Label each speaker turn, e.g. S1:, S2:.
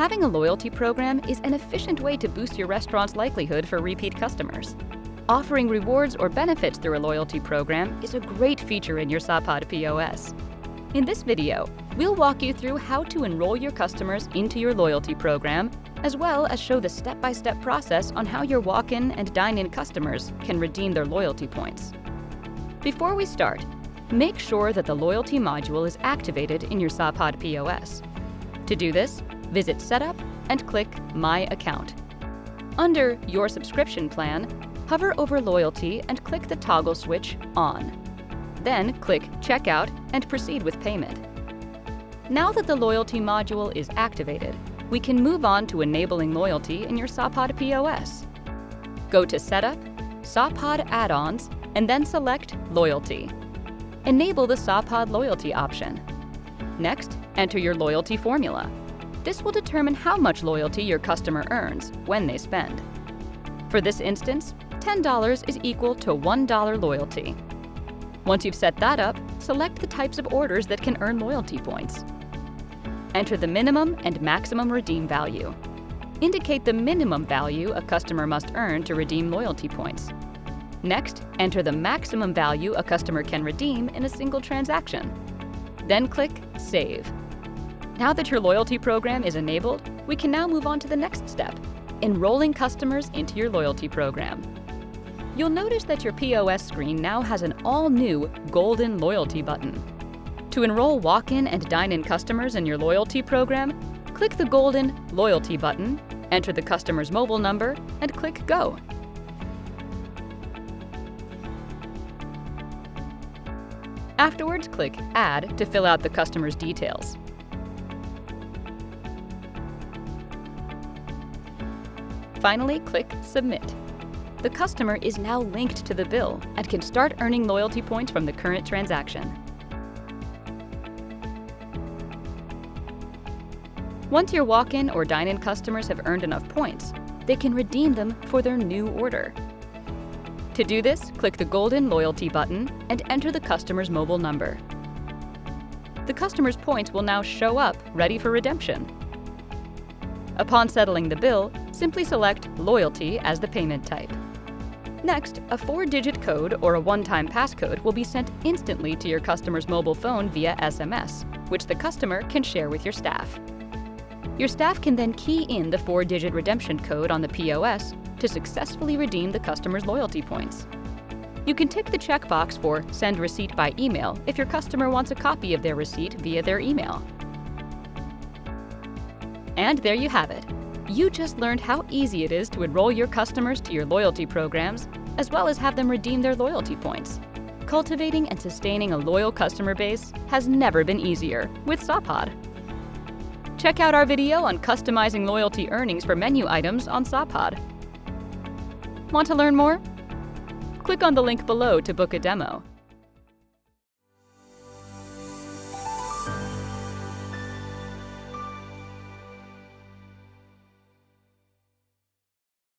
S1: Having a loyalty program is an efficient way to boost your restaurant's likelihood for repeat customers. Offering rewards or benefits through a loyalty program is a great feature in your Sapaad POS. In this video, we'll walk you through how to enroll your customers into your loyalty program, as well as show the step-by-step process on how your walk-in and dine-in customers can redeem their loyalty points. Before we start, make sure that the loyalty module is activated in your Sapaad POS. To do this, visit Setup and click My Account. Under Your Subscription Plan, hover over Loyalty and click the toggle switch On. Then click Checkout and proceed with payment. Now that the loyalty module is activated, we can move on to enabling loyalty in your Sapaad POS. Go to Setup, Sapaad Add-ons, and then select Loyalty. Enable the Sapaad Loyalty option. Next, enter your loyalty formula. This will determine how much loyalty your customer earns when they spend. For this instance, $10 is equal to $1 loyalty. Once you've set that up, select the types of orders that can earn loyalty points. Enter the minimum and maximum redeem value. Indicate the minimum value a customer must earn to redeem loyalty points. Next, enter the maximum value a customer can redeem in a single transaction. Then click Save. Now that your loyalty program is enabled, we can now move on to the next step, enrolling customers into your loyalty program. You'll notice that your POS screen now has an all-new golden loyalty button. To enroll walk-in and dine-in customers in your loyalty program, click the golden Loyalty button, enter the customer's mobile number, and click Go. Afterwards, click Add to fill out the customer's details. Finally, click Submit. The customer is now linked to the bill and can start earning loyalty points from the current transaction. Once your walk-in or dine-in customers have earned enough points, they can redeem them for their new order. To do this, click the golden Loyalty button and enter the customer's mobile number. The customer's points will now show up ready for redemption. Upon settling the bill, simply select Loyalty as the payment type. Next, a 4-digit code or a one-time passcode will be sent instantly to your customer's mobile phone via SMS, which the customer can share with your staff. Your staff can then key in the 4-digit redemption code on the POS to successfully redeem the customer's loyalty points. You can tick the checkbox for Send Receipt by email if your customer wants a copy of their receipt via their email. And there you have it. You just learned how easy it is to enroll your customers to your loyalty programs, as well as have them redeem their loyalty points. Cultivating and sustaining a loyal customer base has never been easier with Sapaad. Check out our video on customizing loyalty earnings for menu items on Sapaad. Want to learn more? Click on the link below to book a demo.